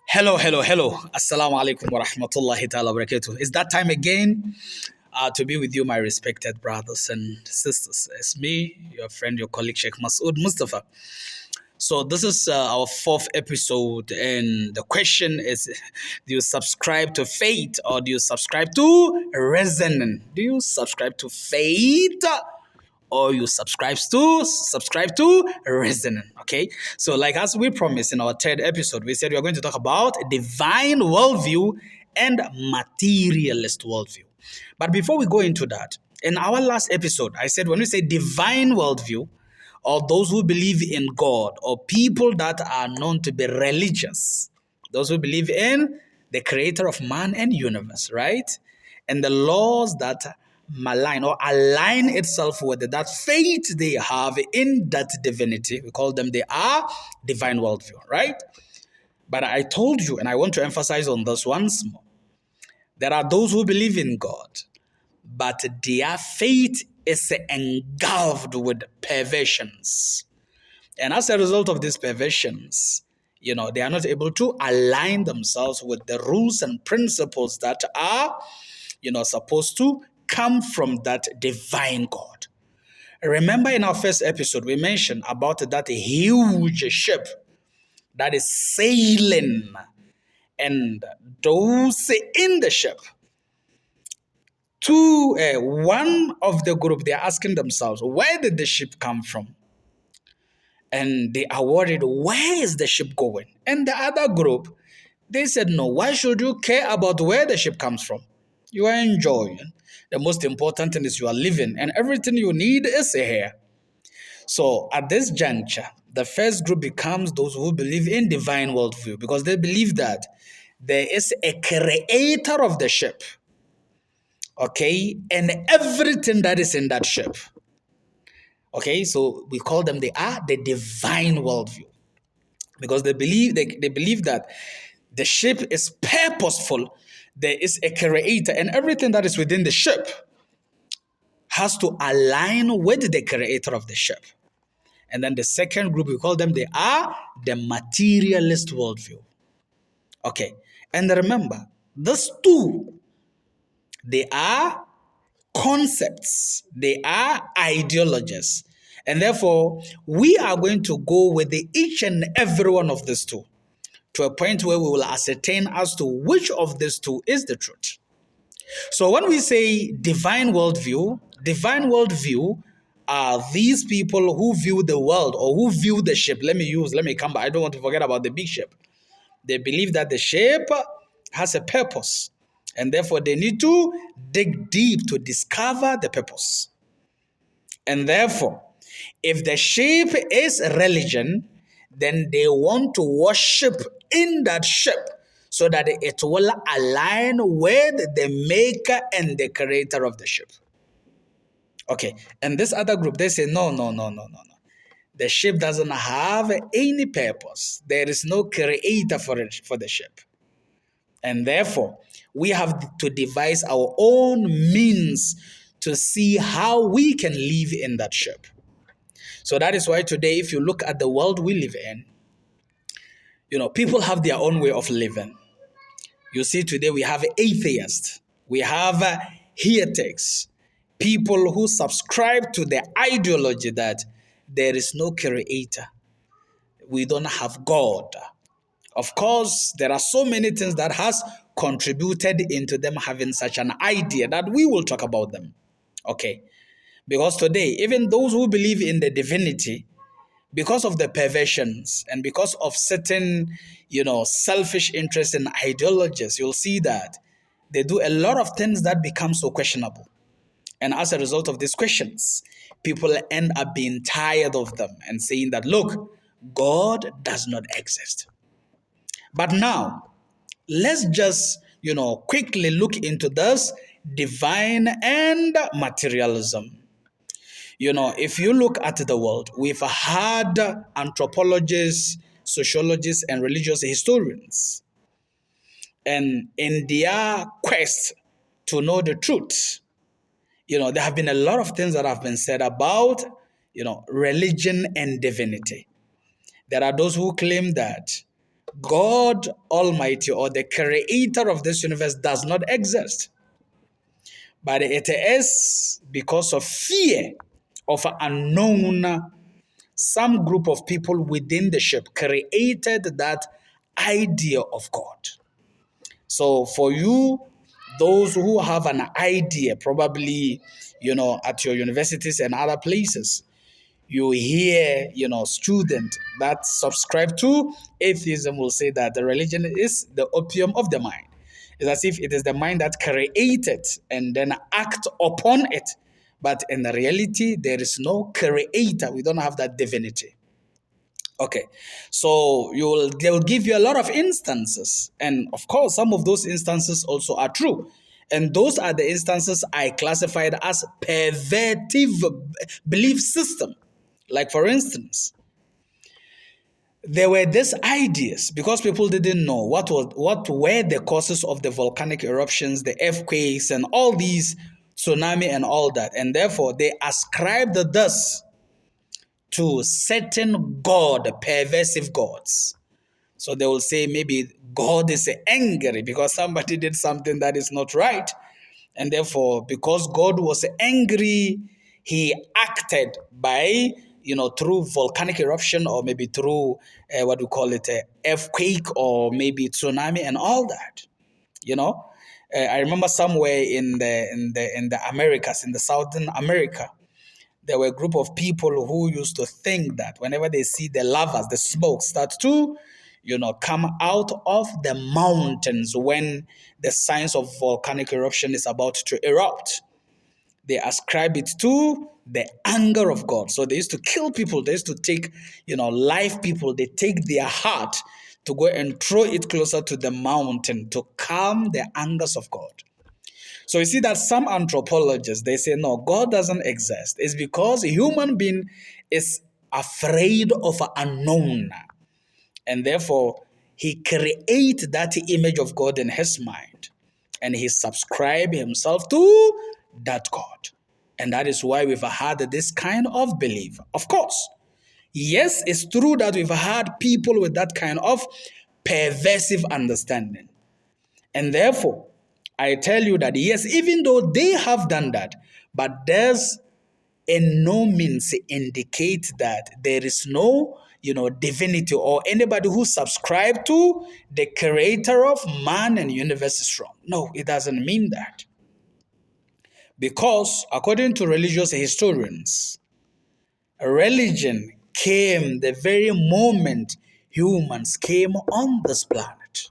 Hello, hello, hello. Assalamu alaikum wa rahmatullahi ta'ala wa barakatuh. It's that time again to be with you, my respected brothers and sisters. It's me, your friend, your colleague, Sheikh Masood Mustafa. So, this is our fourth episode, and the question is, do you subscribe to faith or do you subscribe to reason? Do you subscribe to faith or you subscribe to reasoning? Okay, so like as we promised in our third episode, we said we are going to talk about divine worldview and materialist worldview. But before we go into that, in our last episode I said when we say divine worldview, or those who believe in God, or people that are known to be religious, those who believe in the creator of man and universe, right? And the laws that malign or align itself with that faith they have in that divinity. We call them, they are divine worldview, right? But I told you, and I want to emphasize on this once more, there are those who believe in God, but their faith is engulfed with perversions. And as a result of these perversions, they are not able to align themselves with the rules and principles that are, supposed to come from that divine God. Remember in our first episode, we mentioned about that huge ship that is sailing, and those in the ship, one of the group, they're asking themselves, where did the ship come from? And they are worried, where is the ship going? And the other group, they said, no, why should you care about where the ship comes from? You are enjoying. The most important thing is you are living, and everything you need is here. So at this juncture, the first group becomes those who believe in divine worldview, because they believe that there is a creator of the ship, okay, and everything that is in that ship. Okay, so we call them, they are the divine worldview, because they believe that the ship is purposeful. There is a creator, and everything that is within the ship has to align with the creator of the ship. And then the second group, we call them, they are the materialist worldview. Okay, and remember, these two, they are concepts, they are ideologies. And therefore, we are going to go with each and every one of these two to a point where we will ascertain as to which of these two is the truth. So when we say divine worldview are these people who view the world, or who view the ship. Let me come back. I don't want to forget about the big ship. They believe that the ship has a purpose, and therefore they need to dig deep to discover the purpose. And therefore, if the ship is religion, then they want to worship in that ship so that it will align with the maker and the creator of the ship. Okay, and this other group, they say, no. The ship doesn't have any purpose. There is no creator for the ship. And therefore, we have to devise our own means to see how we can live in that ship. So that is why today, if you look at the world we live in, people have their own way of living. You see, today we have atheists, we have heretics, people who subscribe to the ideology that there is no creator. We don't have God. Of course, there are so many things that has contributed into them having such an idea that we will talk about them. Okay. Because today, even those who believe in the divinity, because of the perversions and because of certain, selfish interests and ideologies, you'll see that they do a lot of things that become so questionable. And as a result of these questions, people end up being tired of them and saying that, look, God does not exist. But now, let's just, quickly look into this divine and materialism. If you look at the world, we've had anthropologists, sociologists, and religious historians. And in their quest to know the truth, there have been a lot of things that have been said about, religion and divinity. There are those who claim that God Almighty or the creator of this universe does not exist. But it is because of fear of an unknown, some group of people within the ship created that idea of God. So for you, those who have an idea, probably, at your universities and other places, you hear, students that subscribe to atheism will say that the religion is the opium of the mind. It's as if it is the mind that created and then act upon it. But in reality, there is no creator. We don't have that divinity. Okay, so they will give you a lot of instances, and of course, some of those instances also are true, and those are the instances I classified as pervertive belief system. Like for instance, there were these ideas because people didn't know what were the causes of the volcanic eruptions, the earthquakes, and all these tsunami and all that, and therefore they ascribed this to certain god, perversive gods. So they will say maybe God is angry because somebody did something that is not right. And therefore, because God was angry, he acted by, through volcanic eruption or maybe through what we call it, earthquake or maybe tsunami and all that. I remember somewhere in the Americas, in the Southern America, there were a group of people who used to think that whenever they see the lavas, the smoke start to, come out of the mountains when the signs of volcanic eruption is about to erupt, they ascribe it to the anger of God. So they used to kill people. They used to take, live people. They take their heart to go and throw it closer to the mountain to calm the angers of God. So you see that some anthropologists, they say, no, God doesn't exist. It's because a human being is afraid of an unknown. And therefore, he creates that image of God in his mind. And he subscribes himself to that God. And that is why we've had this kind of belief. Of course, yes, it's true that we've had people with that kind of perversive understanding. And therefore, I tell you that yes, even though they have done that, but there's in no means indicate that there is no, divinity or anybody who subscribes to the creator of man and universe is wrong. No, it doesn't mean that. Because according to religious historians, religion came the very moment humans came on this planet.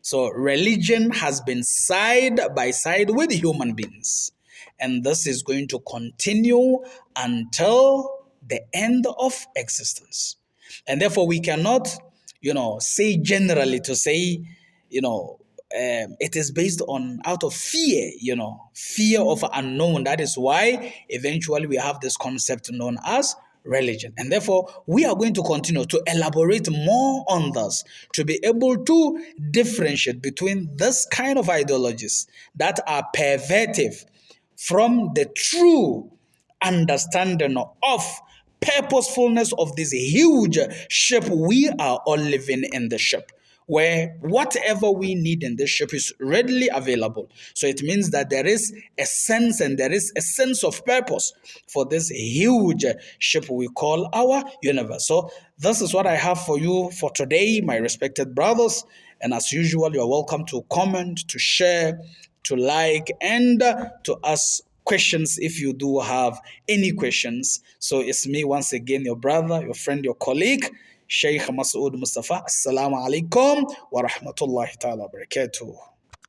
So religion has been side by side with human beings. And this is going to continue until the end of existence. And therefore, we cannot, say generally to say, it is based on out of fear, fear of unknown. That is why eventually we have this concept known as religion. And therefore, we are going to continue to elaborate more on this to be able to differentiate between this kind of ideologies that are pervertive from the true understanding of purposefulness of this huge ship. We are all living in the ship where whatever we need in this ship is readily available. So it means that there is a sense and there is a sense of purpose for this huge ship we call our universe. So this is what I have for you for today, my respected brothers. And as usual, you're welcome to comment, to share, to like, and to ask questions if you do have any questions. So it's me once again, your brother, your friend, your colleague, Sheikh Masood Mustafa. Assalamu alaikum wa rahmatullahi ta'ala wa barakatuh.